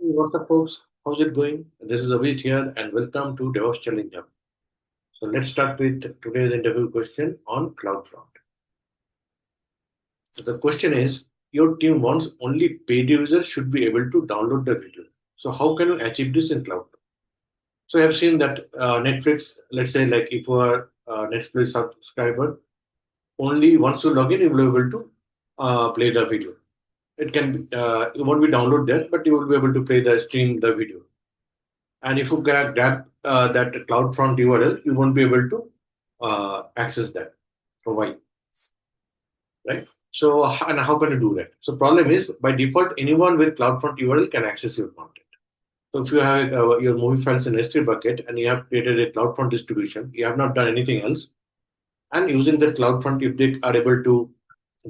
What's up, folks? How's it going? This is Abhijit here, and welcome to DevOps Challenge Hub. So let's start with today's interview question on CloudFront. So the question is, your team wants only paid users should be able to download the video. So how can you achieve this in CloudFront? So I have seen that Netflix, let's say like if you are a Netflix subscriber, only once you log in, you will be able to play the video. It can be, it won't be download there, but you will be able to play the stream the video. And if you grab that CloudFront URL, you won't be able to access that. So why? Right? So and how can you do that? So problem is by default, anyone with CloudFront URL can access your content. So if you have your movie files in S3 bucket and you have created a CloudFront distribution, you have not done anything else, and using that CloudFront, if they are able to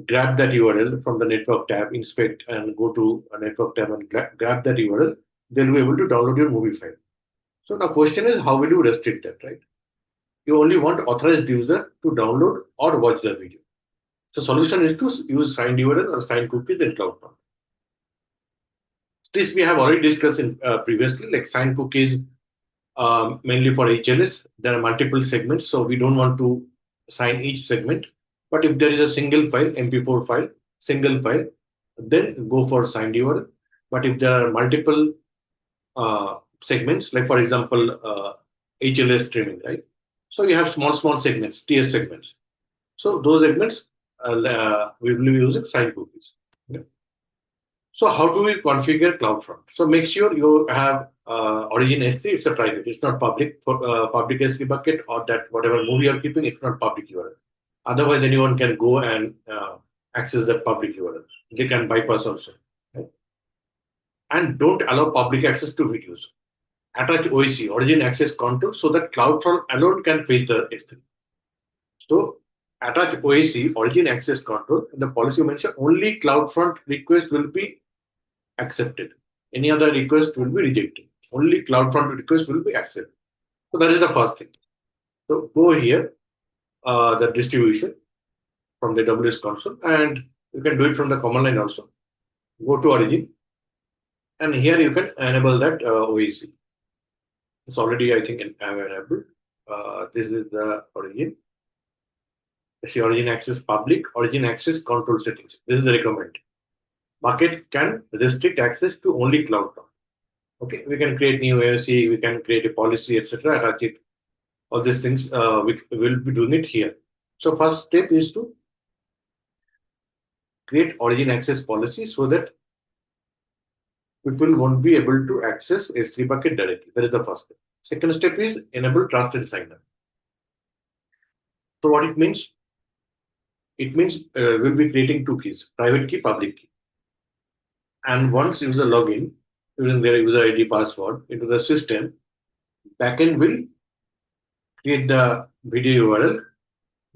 grab that URL from the network tab, inspect, and go to a network tab and grab that URL, they'll be able to download your movie file. So the question is, how will you restrict that, right? You only want authorized user to download or watch the video. So solution is to use signed URL or signed cookies in CloudFront. This we have already discussed in previously, like signed cookies mainly for HLS. There are multiple segments, so we don't want to sign each segment. But if there is a single file, MP4 file, single file, then go for signed URL. But if there are multiple segments, like for example, HLS streaming, right? So you have small segments, TS segments. So those segments we will be using signed cookies. Okay. So how do we configure CloudFront? So make sure you have origin S3. It's a private. It's not public. For public S3 bucket or that whatever movie you're keeping, it's not public URL. Otherwise, anyone can go and access that public URL. They can bypass also. Right? And don't allow public access to videos. Attach OAC, origin access control, so that CloudFront alone can fetch the S3. So attach OAC, origin access control, in the policy you mentioned, only CloudFront request will be accepted. Any other request will be rejected. Only CloudFront request will be accepted. So that is the first thing. So go here, the distribution from the AWS console, and you can do it from the command line also. Go to origin, and here you can enable that OAC. It's already, I think, enabled. This is the origin. See, origin access public, origin access control settings. This is the recommend. Bucket can restrict access to only CloudFront. Okay, we can create new AOC, we can create a policy, etc. Attach it. All these things we will be doing it here. So first step is to create origin access policy so that people won't be able to access S3 bucket directly. That is the first step. Second step is enable trusted signer. So what it means? It means we'll be creating two keys, private key, public key. And once user login using their user ID password into the system, backend will create the video URL,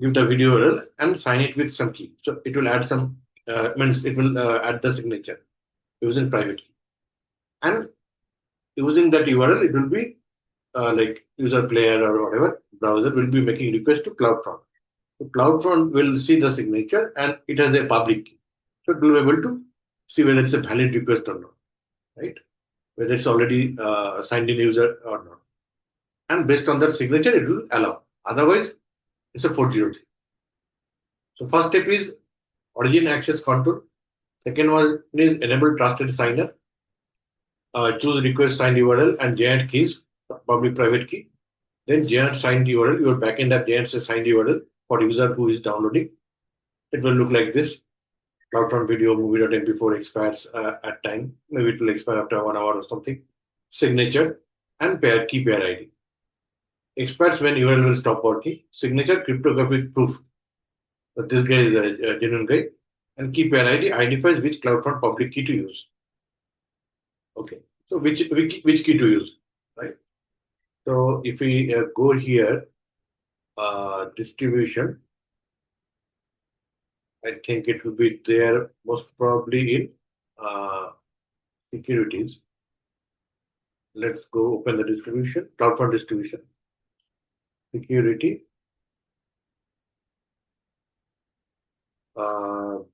give the video URL, and sign it with some key. So it will add some means it will add the signature using private key. And using that URL, it will be like user player or whatever browser will be making request to CloudFront. So CloudFront will see the signature and it has a public key. So it will be able to see whether it's a valid request or not, right? Whether it's already signed in user or not. And based on that signature, it will allow. Otherwise, it's a 403. So first step is origin access control. Second one is enable trusted signer. Choose request signed URL and giant keys, public private key. Then giant signed URL, your backend app giant signed URL for user who is downloading. It will look like this. CloudFront video movie.mp4 expires at time. Maybe it will expire after 1 hour or something. Signature and key pair ID. Expires when URL will stop working. Signature cryptographic proof that this guy is a genuine guy. And key pair ID identifies which CloudFront public key to use. Okay, so which key to use, right? So if we go here, distribution, I think it will be there most probably in securities. Let's go open the distribution, CloudFront distribution, security,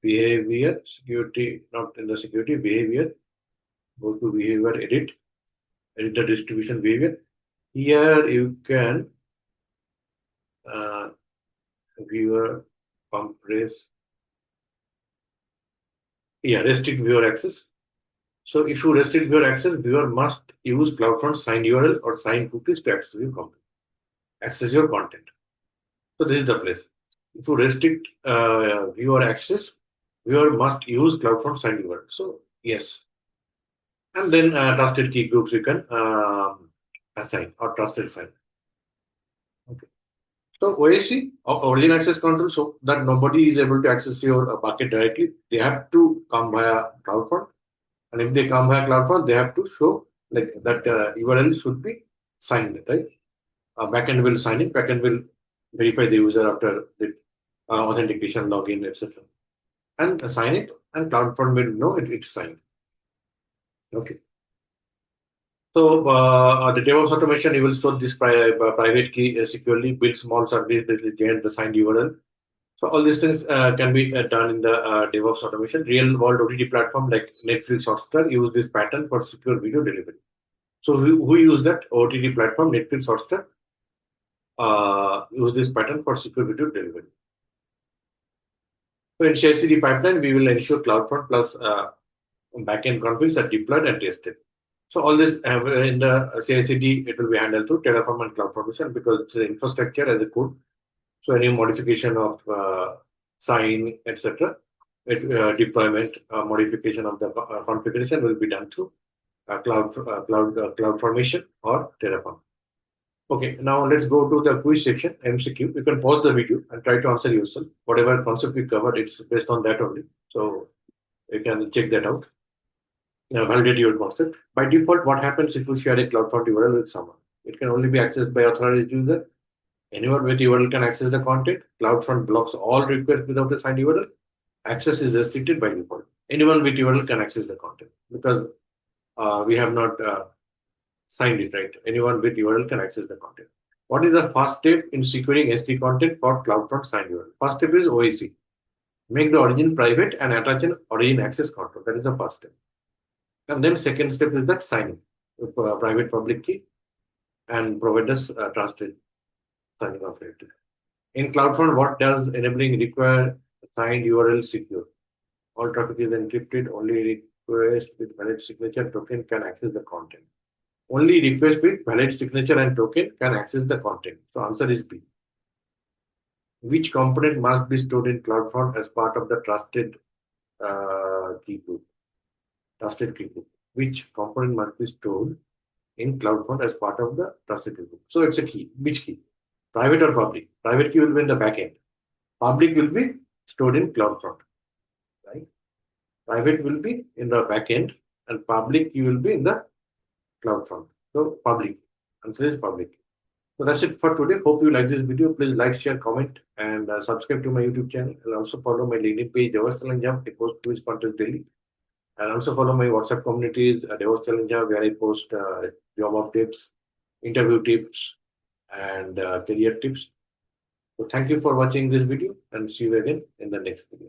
behavior, security, not in the security, behavior, Go to behavior, edit the distribution behavior. Here you can viewer compress. Yeah, restrict viewer access. So if you restrict viewer access, viewer must use CloudFront signed URL or signed cookies to access your content. So this is the place. If you restrict viewer access, viewer must use CloudFront signed URL. So yes, and then trusted key groups you can assign or trusted file. Okay. So OAC, origin access control, so that nobody is able to access your bucket directly. They have to come via CloudFront, and if they come via CloudFront, they have to show like that URL should be signed, right? Backend will sign it. Backend will verify the user after the authentication, login, etc. and assign it, and CloudFront will know it's signed. Okay. So the DevOps automation, you will store this private key securely, build small service that will generate the signed URL. So all these things can be done in the DevOps automation. Real world OTT platform like Netflix, Hotstar use this pattern for secure video delivery. So who use that OTT platform, Netflix, Hotstar, use this pattern for secure video delivery. So in CI/CD pipeline, we will ensure CloudFront plus backend configs are deployed and tested. So all this in the CI/CD, it will be handled through Terraform and CloudFormation because it's the infrastructure as a code. So any modification of sign, etc., deployment, modification of the configuration will be done through CloudFormation or Terraform. Okay, now let's go to the quiz section, MCQ. You can pause the video and try to answer yourself. Whatever concept we covered, it's based on that only. So you can check that out. Validate your concept. By default, what happens if you share a CloudFront URL with someone? It can only be accessed by authorized user. Anyone with URL can access the content. CloudFront blocks all requests without a signed URL. Access is restricted by default. Anyone with URL can access the content because we have not signed it, right? Anyone with URL can access the content. What is the first step in securing SD content for CloudFront signed URL? First step is OAC. Make the origin private and attach an origin access control. That is the first step. And then second step is that signing with private public key and provide us trusted signing off rate. In CloudFront, what does enabling require signed URL secure? All traffic is encrypted. Only request with valid signature token can access the content. Only request with valid signature and token can access the content. So answer is B. Which component must be stored in CloudFront as part of the trusted key group? Trusted key group. Which component must be stored in CloudFront as part of the trusted key group? So it's a key. Which key? Private or public? Private key will be in the backend. Public will be stored in CloudFront. Right? Private will be in the backend and public key will be in the CloudFront. So public. Answer is public. So that's it for today. Hope you like this video. Please like, share, comment, and subscribe to my YouTube channel. And also follow my LinkedIn page, DevOps Challenge Hub. I post quiz content daily. And also follow my WhatsApp communities, DevOps Challenge Hub, where I post job tips, interview tips, and career tips. So thank you for watching this video and see you again in the next video.